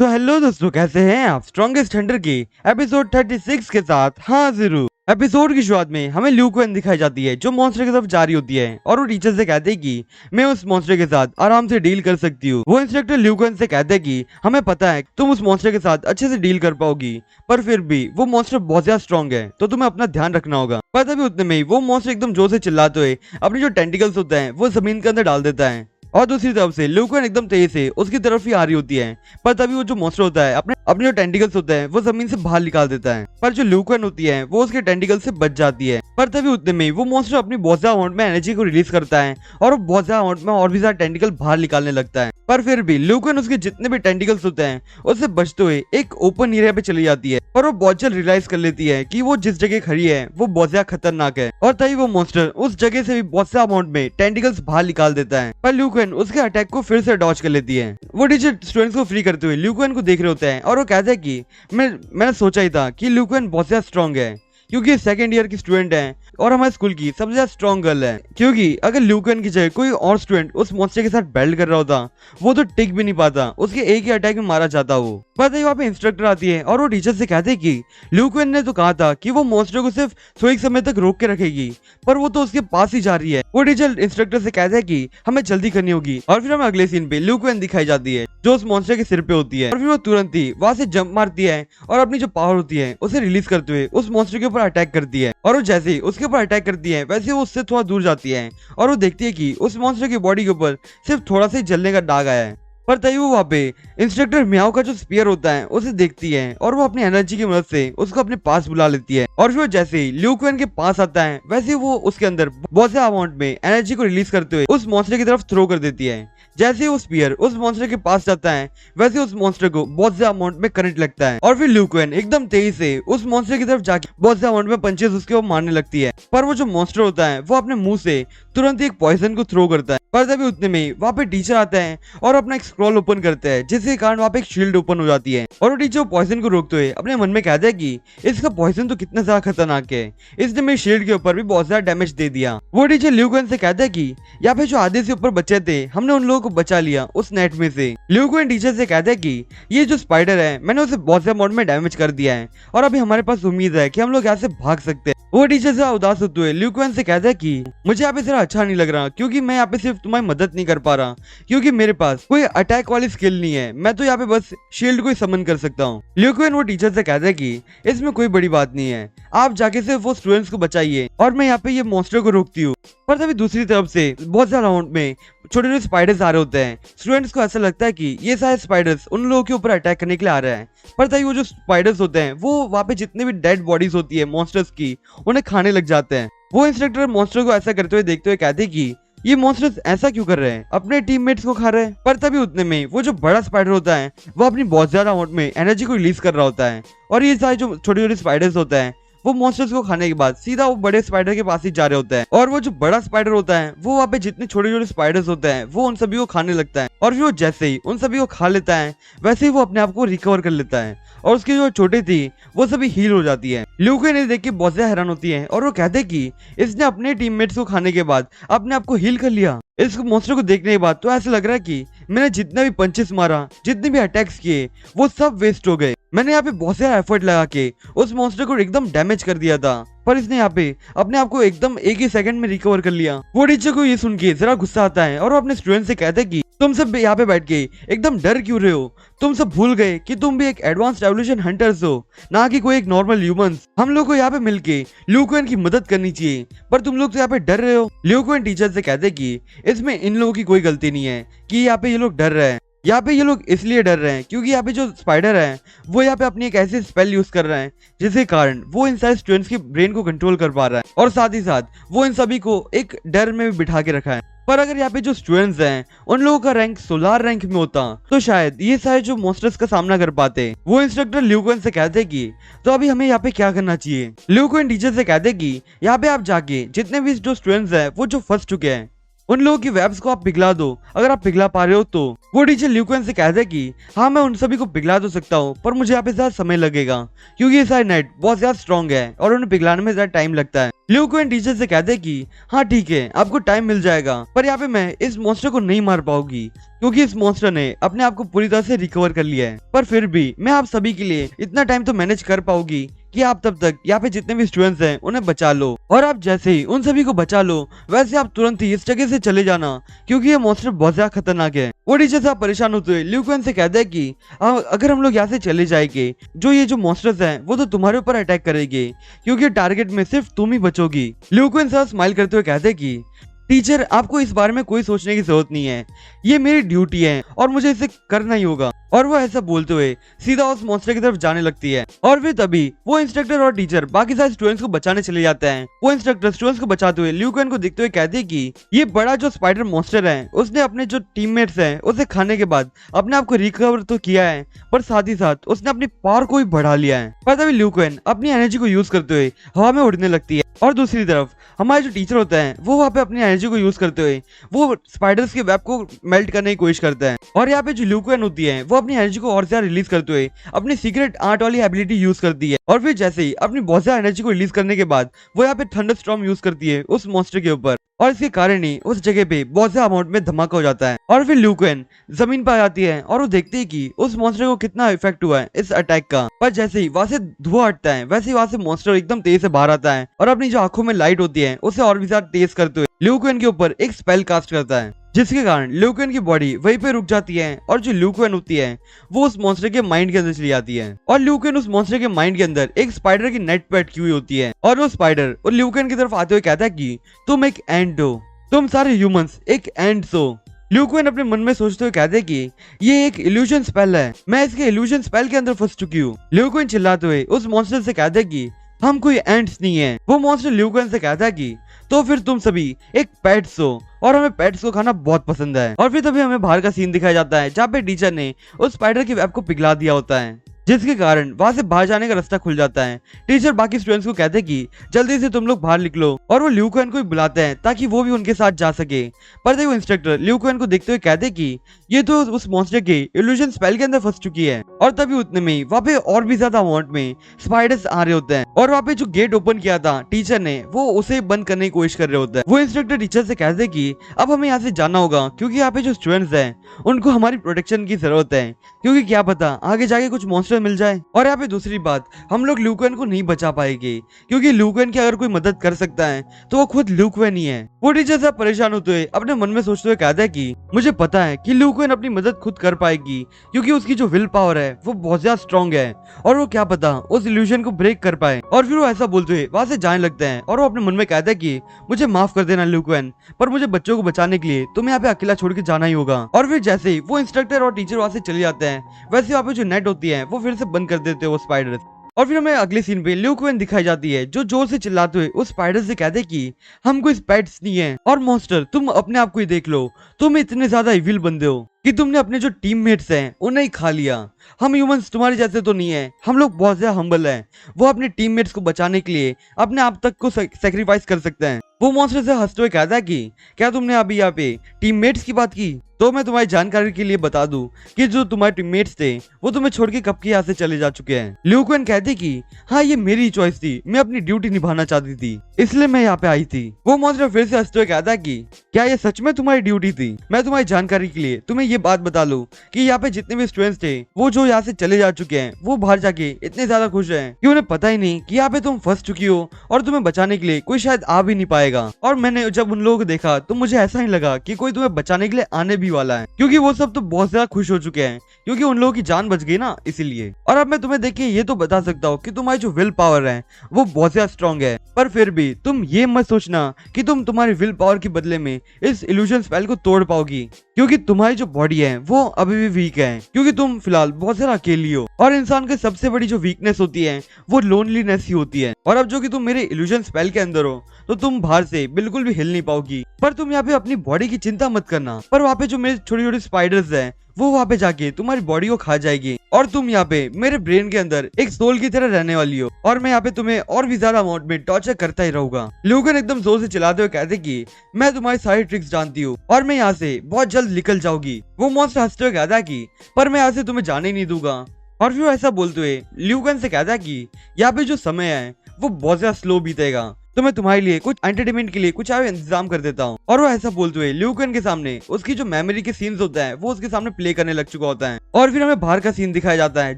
तो हेलो दोस्तों, कैसे हैं आप? स्ट्रॉन्गेस्ट हंटर के एपिसोड 36 के साथ हाजिर हूँ। एपिसोड की शुरुआत में हमें ल्यू क्वेन दिखाई जाती है जो मॉन्स्टर की तरफ जा रही होती है और वो टीचर से कहते हैं कि मैं उस मॉन्स्टर के साथ आराम से डील कर सकती हूँ। वो इंस्ट्रक्टर ल्यू क्वेन से कहते हैं कि हमें पता है तुम उस मॉन्स्टर के साथ अच्छे से डील कर पाओगी, पर फिर भी वो मॉन्स्टर बहुत ज्यादा स्ट्रॉन्ग है तो तुम्हें अपना ध्यान रखना होगा। पर तभी उतने में ही वो मॉन्स्टर एकदम जोर से चिल्लाते हुए अपने जो टेंटिकल्स होते हैं वो जमीन के अंदर डाल देता है और दूसरी तरफ से ल्यू क्वेन एकदम तेज से उसकी तरफ ही आ रही होती है। पर तभी वो जो मॉन्स्टर होता है अपने अपने जो टेंटिकल्स होते हैं वो जमीन से बाहर निकाल देता है, पर जो ल्यू क्वेन होती है वो उसके टेंटिकल से बच जाती है। पर तभी उतने में वो मॉन्स्टर अपनी बहुत ज्यादा अमाउंट में एनर्जी को रिलीज करता है और वो बहुत ज्यादा अमाउंट में और भी ज्यादा टेंटिकल बाहर निकालने लगता है। पर फिर भी ल्यू क्वेन उसके जितने भी टेंटिकल्स होते हैं उससे बचते हुए एक ओपन एरिया पे चली जाती है और वो बहुत जल्द रियलाइज कर लेती है कि वो जिस जगह खड़ी है वो बहुत ज्यादा खतरनाक है और तभी वो मॉन्स्टर उस जगह से भी बहुत ज्यादा अमाउंट में टेंटिकल्स बाहर निकाल देता है। पर ल्यू क्वेन उसके अटैक को फिर से डॉज कर लेती है। वो टीचर स्टूडेंट्स को फ्री करते हुए ल्यू क्वेन को देख रहे होते हैं और वो कहते हैं कि मैंने सोचा ही था कि ल्यू क्वेन बहुत ज्यादा स्ट्रॉन्ग है क्योंकि सेकंड ईयर की स्टूडेंट है और हमारे स्कूल की सबसे ज्यादा स्ट्रॉन्ग गर्ल है। क्योंकि अगर ल्यू क्वेन की जगह कोई और स्टूडेंट उस मॉन्स्टर के साथ बैटल कर रहा होता वो तो टिक भी नहीं पाता, उसके एक ही अटैक में मारा जाता वो। पता ही वहाँ पे इंस्ट्रक्टर आती है और वो टीचर से कहते हैं कि ल्यू क्वेन ने तो कहा था कि वो मॉन्स्टर को सिर्फ थोड़ी समय तक रोक के रखेगी, पर वो तो उसके पास ही जा रही है। वो टीचर इंस्ट्रक्टर से कहते हैं कि हमें जल्दी करनी होगी और फिर हमें अगले सीन पे ल्यू क्वेन दिखाई जाती है जो उस मॉन्स्टर के सिर पे होती है और फिर वो तुरंत ही वहां से जंप मारती है और अपनी जो पावर होती है उसे रिलीज करते हुए उस मॉन्स्टर के ऊपर अटैक करती है। और वो जैसे ही उसके ऊपर अटैक करती है वैसे वो उससे थोड़ा दूर जाती है और वो देखती है कि उस मॉन्स्टर की बॉडी के ऊपर सिर्फ थोड़ा सा जलने का दाग आया है। पर तभी वो वहाँ पे इंस्ट्रक्टर मियाओ का जो स्पीयर होता है उसे देखती है और वो अपनी एनर्जी की मदद से उसको अपने पास बुला लेती है और फिर जैसे ही ल्यू क्वेन के पास आता है वैसे वो उसके अंदर बहुत ज्यादा अमाउंट में एनर्जी को रिलीज करते हुए उस मॉन्स्टर की तरफ थ्रो कर देती है। जैसे ही वो स्पीयर उस मॉन्स्टर के पास जाता है वैसे उस मॉन्स्टर को बहुत ज्यादा अमाउंट में करंट लगता है और फिर ल्यू क्वेन एकदम तेजी से उस मॉन्स्टर की तरफ जाके बहुत ज्यादा अमाउंट में पंचेस उसके वो मारने लगती है। पर वो जो मॉन्स्टर होता है वो अपने मुंह से तुरंत एक पॉइजन को थ्रो करता है। पर तभी उतने में वहाँ पे टीचर आता है और अपना एक स्क्रॉल ओपन करता है जिसके कारण वहाँ पे एक शील्ड ओपन हो जाती है और वो टीचर पॉइजन को रोकते हुए अपने मन में कहता है कि इसका पॉइजन तो कितना ज्यादा खतरनाक है, इसने मेरी शील्ड के ऊपर भी बहुत ज्यादा डैमेज दे दिया। वो टीचर ल्यू क्वेन से कहता है कि यहाँ पे जो आधे से ऊपर बच्चे थे हमने उन लोगों को बचा लिया उस नेट में से। ल्यू क्वेन टीचर से कहता है कि ये जो स्पाइडर है मैंने उसे बहुत ज्यादा अमाउंट में डैमेज कर दिया है और अभी हमारे पास उम्मीद है कि हम लोग यहाँ से भाग सकते हैं। वो टीचर से उदास होते हुए ल्यू क्वेन से कहता है कि मुझे यहाँ पे जरा अच्छा नहीं लग रहा क्योंकि मैं यहाँ पे सिर्फ तुम्हारी मदद नहीं कर पा रहा क्योंकि मेरे पास कोई अटैक वाली स्किल नहीं है, मैं तो यहाँ पे बस शील्ड को ही समन कर सकता हूँ। ल्यू क्वेन वो टीचर से कहता है कि इसमें कोई बड़ी बात नहीं है, आप जाके सिर्फ वो स्टूडेंट्स को बचाइए और मैं यहाँ पे ये मॉन्स्टर को रोकती हूँ। पर तभी दूसरी तरफ से बहुत ज्यादा अमाउंट में छोटे छोटे स्पाइडर्स आ रहे होते हैं। स्टूडेंट्स को ऐसा लगता है कि ये सारे स्पाइडर्स उन लोगों के ऊपर अटैक करने के लिए आ रहे हैं। पर तभी वो जो स्पाइडर्स होते हैं वो वहाँ पे जितने भी डेड बॉडीज होती है मॉन्स्टर्स की उन्हें खाने लग जाते हैं। वो इंस्ट्रक्टर मॉन्स्टर को ऐसा करते हुए देखते हुए कहते हैं कि ये मॉन्स्टर्स ऐसा क्यों कर रहे हैं, अपने टीममेट्स को खा रहे हैं। पर तभी उतने में वो जो बड़ा स्पाइडर होता है वो अपनी बहुत ज्यादा अमाउंट में एनर्जी को रिलीज कर रहा होता है और ये सारे जो छोटे छोटे स्पाइडर्स होते हैं वो मॉन्स्टर्स को खाने के बाद सीधा वो बड़े स्पाइडर के पास ही जा रहे होते हैं और वो जो बड़ा स्पाइडर होता है वो वहाँ पे जितने छोटे छोटे स्पाइडर्स होते हैं वो उन सभी को खाने लगता है और फिर वो जैसे ही उन सभी को खा लेता है वैसे ही वो अपने आप को रिकवर कर लेता है और उसकी जो छोटी थी वो सभी हील हो जाती है। ल्यू क्वेन इन्हें देख के बहुत ज्यादा हैरान होती है और वो कहते हैं कि इसने अपने टीममेट्स को खाने के बाद अपने आप को हील कर लिया। इस मॉन्स्टर को देखने के बाद तो ऐसा लग रहा है कि मैंने जितना भी पंचेस मारा, जितने भी अटैक्स किए वो सब वेस्ट हो गए। मैंने यहाँ पे बहुत सारा एफर्ट लगा के उस मॉन्स्टर को एकदम डैमेज कर दिया था पर इसने यहाँ पे अपने आप को एकदम एक ही सेकंड में रिकवर कर लिया। वो टीचर को ये सुन के जरा गुस्सा आता है और वो अपने स्टूडेंट से कहते हैं कि तुम सब यहाँ पे बैठ के एकदम डर क्यों रहे हो, तुम सब भूल गए कि तुम भी एक एडवांस्ड एवोल्यूशन हंटर्स हो, ना कि कोई एक नॉर्मल ह्यूमंस। हम लोग को यहाँ पे मिलके ल्यू क्वेन की मदद करनी चाहिए पर तुम लोग तो यहाँ पे डर रहे हो। ल्यू क्वेन टीचर से कहते कि इसमें इन लोगों की कोई गलती नहीं है कि यहाँ पे ये लोग डर रहे हैं, यहाँ पे ये लोग इसलिए डर रहे हैं क्योंकि यहाँ पे जो स्पाइडर है वो यहाँ पे अपनी एक ऐसी स्पेल यूज कर रहा है जिसके कारण वो इन सारे स्टूडेंट्स के ब्रेन को कंट्रोल कर पा रहा है और साथ ही साथ वो इन सभी को एक डर में भी बिठा के रखा है। पर अगर यहाँ पे जो स्टूडेंट्स हैं उन लोगों का रैंक सोलार रैंक में होता तो शायद ये सारे जो मॉन्स्टर्स का सामना कर पाते। वो इंस्ट्रक्टर ल्यू क्वेन से कहते कि तो अभी हमें यहाँ पे क्या करना चाहिए। ल्यू क्वेन टीचर से कहते कि यहाँ पे आप जाके जितने भी जो स्टूडेंट्स हैं वो जो फंस चुके हैं उन लोगों की वेब्स को आप पिघला दो, अगर आप पिघला पा रहे हो तो। वो टीचर ल्यू कुएन से कहता है कि हाँ मैं उन सभी को पिघला तो सकता हूँ, पर मुझे यहाँ पे ज्यादा समय लगेगा क्योंकि ये सारे नेट बहुत ज्यादा स्ट्रॉन्ग है और उन्हें पिघलाने में ज्यादा टाइम लगता है। ल्यू कुएन टीचर से कहते हैं कि हाँ ठीक है, आपको टाइम मिल जाएगा, पर यहाँ पे मैं इस मॉन्स्टर को नहीं मार पाऊंगी क्योंकि इस मॉन्स्टर ने अपने आप को पूरी तरह से रिकवर कर लिया है। पर फिर भी मैं आप सभी के लिए इतना टाइम तो मैनेज कर पाऊंगी कि आप तब तक यहाँ पे जितने भी स्टूडेंट्स हैं उन्हें बचा लो, और आप जैसे ही उन सभी को बचा लो वैसे आप तुरंत ही इस जगह से चले जाना क्योंकि ये मॉन्स्टर बहुत ज्यादा खतरनाक है। वो टीचर साहब परेशान होते हुए ल्यू कुएन से कहते हैं कि अगर हम लोग यहाँ से चले जाएंगे जो ये जो मॉन्स्टर्स हैं वो तो तुम्हारे ऊपर अटैक करेंगे क्योंकि टारगेट में सिर्फ तुम ही बचोगी। ल्यू कुएन साहब स्माइल करते हुए कहते हैं कि टीचर आपको इस बारे में कोई सोचने की जरूरत नहीं है, ये मेरी ड्यूटी है और मुझे इसे करना ही होगा। और वो ऐसा बोलते हुए सीधा उस मॉन्स्टर की तरफ जाने लगती है और फिर तभी वो इंस्ट्रक्टर और टीचर बाकी सारे स्टूडेंट्स को बचाने चले जाते हैं। वो इंस्ट्रक्टर स्टूडेंट्स को बचाते हुए ल्यू कुएन को देखते हुए कहते हैं कि ये बड़ा जो स्पाइडर मॉन्स्टर है उसने अपने जो टीममेट्स हैं उसे खाने के बाद अपने आप को रिकवर तो किया है, पर साथ ही साथ उसने अपनी पावर को भी बढ़ा लिया है। पर तभी ल्यू कुएन अपनी एनर्जी को यूज करते हुए हवा में उड़ने लगती है और दूसरी तरफ हमारे जो टीचर होते हैं वो वहाँ पे अपनी एनर्जी को यूज करते हुए वो स्पाइडर्स के वेब को मेल्ट करने की कोशिश करते हैं। और यहाँ पे जो ल्यू कुएन होती है वो अपनी एनर्जी को और ज्यादा रिलीज करते हुए अपनी सीक्रेट आर्ट वाली एबिलिटी यूज करती है, और फिर जैसे ही अपनी बहुत ज्यादा एनर्जी को रिलीज करने के बाद वो यहाँ पे थंडर स्टॉर्म यूज करती है उस मॉन्स्टर के ऊपर, और इसके कारण ही उस जगह पे बहुत ज्यादा अमाउंट में धमाका हो जाता है। और फिर ल्यू कुएन जमीन पर आ जाती है और वो देखती है कि उस मॉन्स्टर को कितना इफेक्ट हुआ है इस अटैक का। पर जैसे ही वहां से धुआं हटता है वैसे ही वहां से मॉन्स्टर एकदम तेज से बाहर आता है और अपनी जो आंखों में लाइट होती है उसे और भी ज्यादा तेज करते हुए ल्यू कुएन के ऊपर एक स्पेल कास्ट करता है, जिसके कारण ल्यू कुएन की बॉडी वहीं पे रुक जाती है और जो ल्यू कुएन होती है वो उस मॉन्स्टर के माइंड के अंदर चली जाती है। और ल्यू कुएन उस मॉन्स्टर के माइंड के अंदर एक स्पाइडर की नेट पे अटकी हुई होती है और वो स्पाइडर और ल्यू कुएन की तरफ आते हुए कहता है कि तुम एक एंड हो, तुम सारे ह्यूमंस एक एंड्स हो। ल्यू कुएन अपने मन में सोचते हुए कहते हैं कि ये एक इल्यूजन स्पेल है, मैं इसके इल्यूजन स्पेल के अंदर फंस चुकी हूँ। ल्यू कुएन चिल्लाते हुए उस मॉन्स्टर से कहते हैं कि हम कोई एंड्स नहीं है। वो मॉन्स्टर ल्यू कुएन से कहता है कि तो फिर तुम सभी एक पेट्स हो और हमें पेट्स को खाना बहुत पसंद है। और फिर तभी हमें बाहर का सीन दिखाया जाता है जहाँ पे टीचर ने उस स्पाइडर की वेब को पिघला दिया होता है, जिसके कारण वहां से बाहर जाने का रास्ता खुल जाता है। टीचर बाकी स्टूडेंट्स को कहते हैं कि जल्दी से तुम लोग बाहर निकलो, और वो ल्यू कुएन को भी बुलाते हैं ताकि वो भी उनके साथ जा सके। पर देखो इंस्ट्रक्टर ल्यू कुएन को देखते हुए कहते हैं कि ये तो उस मॉन्स्टर के इल्यूजन स्पेल के अंदर फंस चुकी है। और तभी उतने में वहाँ पे और भी ज्यादा अमाउंट में स्पाइडर्स आ रहे होते हैं और वहाँ पे जो गेट ओपन किया था टीचर ने वो उसे बंद करने की कोशिश कर रहे होते हैं। वो इंस्ट्रक्टर टीचर से कहते हैं कि अब हमें यहाँ से जाना होगा क्योंकि यहाँ पे जो स्टूडेंट्स हैं उनको हमारी प्रोटेक्शन की जरूरत है, क्योंकि क्या पता आगे जाके कुछ मॉन्स्टर मिल जाए। और यहाँ पे दूसरी बात, हम लोग ल्यू कुएन को नहीं बचा पाएंगे क्योंकि ल्यू कुएन की अगर कोई मदद कर सकता है तो वो खुद ल्यू कुएन ही है। वो टीचर से परेशान होते हुए अपने मन में सोचते हुए कहता है कि मुझे पता है कि ल्यू कुएन अपनी मदद खुद कर पाएगी क्योंकि उसकी जो विल पावर है वो बहुत ज्यादा स्ट्रॉन्ग है और वो क्या पता उस इल्यूजन को ब्रेक कर पाए। और फिर वो ऐसा बोलते हुए वहां से जाने लगते हैं और वो अपने मन में कहता है कि मुझे माफ कर देना ल्यू कुएन, पर मुझे बच्चों को बचाने के लिए तुम्हें यहाँ पे अकेला छोड़ के जाना ही होगा। और फिर जैसे ही वो इंस्ट्रक्टर और टीचर वहां से चले जाते हैं वैसे वहाँ पे जो नेट होती है वो फिर से बंद कर देते हैं वो स्पाइडर्स। और फिर हमें अगले सीन पे ल्यू कुएन दिखाई जाती है जो जोर से चिल्लाते हुए उस स्पाइडर से कहते हैं कि हम कोई पेट्स नहीं है, और मॉन्स्टर तुम अपने आप को ही देख लो, तुम इतने ज्यादा इविल बंदे हो कि तुमने अपने जो टीममेट्स हैं उन्हें ही खा लिया। हम ह्यूमंस तुम्हारे जैसे तो नहीं है, हम लोग बहुत ज्यादा हम्बल हैं। वो अपने टीममेट्स को बचाने के लिए अपने आप तक को सेक्रीफाइस कर सकते हैं। वो मॉन्स्टर से हंसते हुए कहता है कि क्या तुमने अभी यहाँ पे टीममेट्स की बात की? तो मैं तुम्हारी जानकारी के लिए बता दूं कि जो तुम्हारे टीममेट्स थे वो तुम्हें छोड़ के कब के यहाँ से चले जा चुके हैं। ल्यू कुएन कहती कि हाँ ये मेरी चॉइस थी, मैं अपनी ड्यूटी निभाना चाहती थी इसलिए मैं यहाँ पे आई थी। वो मॉन्स्टर फिर से हंसते हुए कहता है कि क्या ये सच में तुम्हारी ड्यूटी थी? मैं तुम्हारी जानकारी के लिए तुम्हें ये बात बता लूं कि यहाँ पे जितने भी स्टूडेंट्स थे वो जो यहाँ से चले जा चुके हैं वो बाहर जाके इतने ज्यादा खुश हैं कि उन्हें पता ही नहीं कि यहाँ पे तुम फंस चुकी हो और तुम्हें बचाने के लिए कोई शायद आ भी नहीं पाएगा। और मैंने जब उन लोगों को देखा तो मुझे ऐसा नहीं लगा कि कोई तुम्हें बचाने के लिए आने भी वाला है, क्योंकि वो सब तो बहुत ज्यादा खुश हो चुके हैं क्योंकि उन लोगों की जान बच गई ना, इसीलिए। और अब मैं तुम्हें देख के ये तो बता सकता हूँ कि तुम्हारी जो विल पावर है वो बहुत ज्यादा स्ट्रॉन्ग है, पर फिर भी तुम ये मत सोचना कि तुम तुम्हारी विल पावर के बदले में इस इल्यूजन स्पेल को तोड़ पाओगी, क्योंकि तुम्हारी जो बॉडी है वो अभी भी वीक है, क्योंकि तुम फिलहाल बहुत ज्यादा अकेली हो और इंसान की सबसे बड़ी जो वीकनेस होती है वो लोनलीनेस ही होती है। और अब जो कि तुम मेरे इल्यूजन स्पेल के अंदर हो तो तुम बाहर से बिल्कुल भी हिल नहीं पाओगी। पर तुम यहाँ पे अपनी बॉडी की चिंता मत करना, पर वहाँ पे जो मेरे छोटे छोटे स्पाइडर्स हैं वो वहाँ पे जाके तुम्हारी बॉडी को खा जाएगी और तुम यहाँ पे मेरे ब्रेन के अंदर एक सोल की तरह रहने वाली हो और मैं यहाँ पे तुम्हें और भी ज्यादा अमाउंट में टॉर्चर करता ही रहूंगा। ल्यूकन एकदम जोर से चिल्लाते हुए कहते कि मैं तुम्हारी सारी ट्रिक्स जानती हूँ और मैं यहाँ से बहुत जल्द निकल जाऊंगी। वो मॉन्स्टर हंसते हुए कहता कि पर मैं यहाँ से तुम्हें जाने ही नहीं दूंगा। और फिर वो ऐसा बोलते हुए ल्यूकन से कहता कि यहाँ पे जो समय है वो बहुत ज्यादा स्लो बीतेगा, तो मैं तुम्हारे लिए कुछ एंटरटेनमेंट के लिए कुछ इंतजाम कर देता हूँ। और वो ऐसा बोलते हुए ल्यूकन के सामने उसकी जो मेमोरी के सीन्स होता है वो उसके सामने प्ले करने लग चुका होता है। और फिर हमें बाहर का सीन दिखाया जाता है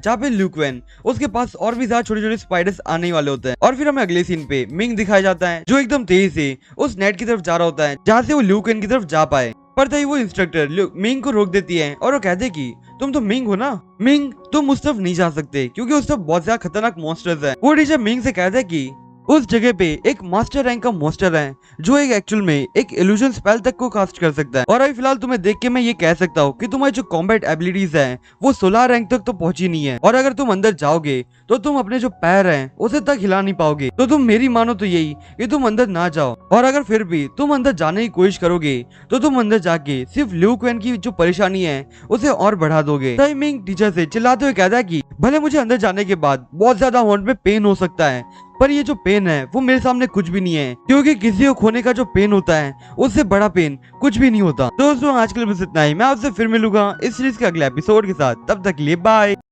जहाँ पे ल्यूकन उसके पास और भी ज्यादा छोटे छोटे स्पाइडर्स आने वाले होते हैं। और फिर हमें अगले सीन पे मिंग दिखाया जाता है जो एकदम तेजी से उस नेट की तरफ जा रहा होता है जहाँ से वो ल्यूकन की तरफ जा पाए। पर तभी वो इंस्ट्रक्टर मिंग को रोक देती है और वो कहते कि तुम तो मिंग हो ना, मिंग तुम उस तरफ नहीं जा सकते क्योंकि उस तरफ बहुत ज्यादा खतरनाक मॉन्स्टर्स है। वो टीचर मिंग से कहता है कि उस जगह पे एक मास्टर रैंक का मॉन्स्टर है जो एक एक्चुअल में एक इल्यूजन स्पेल तक को कास्ट कर सकता है। और अभी फिलहाल तुम्हें देख के मैं ये कह सकता हूँ कि तुम्हारी जो कॉम्बैट एबिलिटीज है वो 16 रैंक तक तो पहुंची नहीं है और अगर तुम अंदर जाओगे तो तुम अपने जो पैर हैं उसे तक हिला नहीं पाओगे। तो तुम मेरी मानो तो यही कि तुम अंदर ना जाओ और अगर फिर भी तुम अंदर जाने की कोशिश करोगे तो तुम अंदर जाके सिर्फ ल्यूकन की जो परेशानी है उसे और बढ़ा दोगे। टाइमिंग टीचर से चिल्लाते हुए कहता है कि भले मुझे अंदर जाने के बाद बहुत ज्यादा अमाउंट में पेन हो सकता है पर ये जो पेन है वो मेरे सामने कुछ भी नहीं है क्योंकि किसी को खोने का जो पेन होता है उससे बड़ा पेन कुछ भी नहीं होता। दोस्तों आज के लिए बस इतना ही, मैं आपसे फिर मिलूंगा इस सीरीज के अगले एपिसोड के साथ, तब तक के लिए बाय।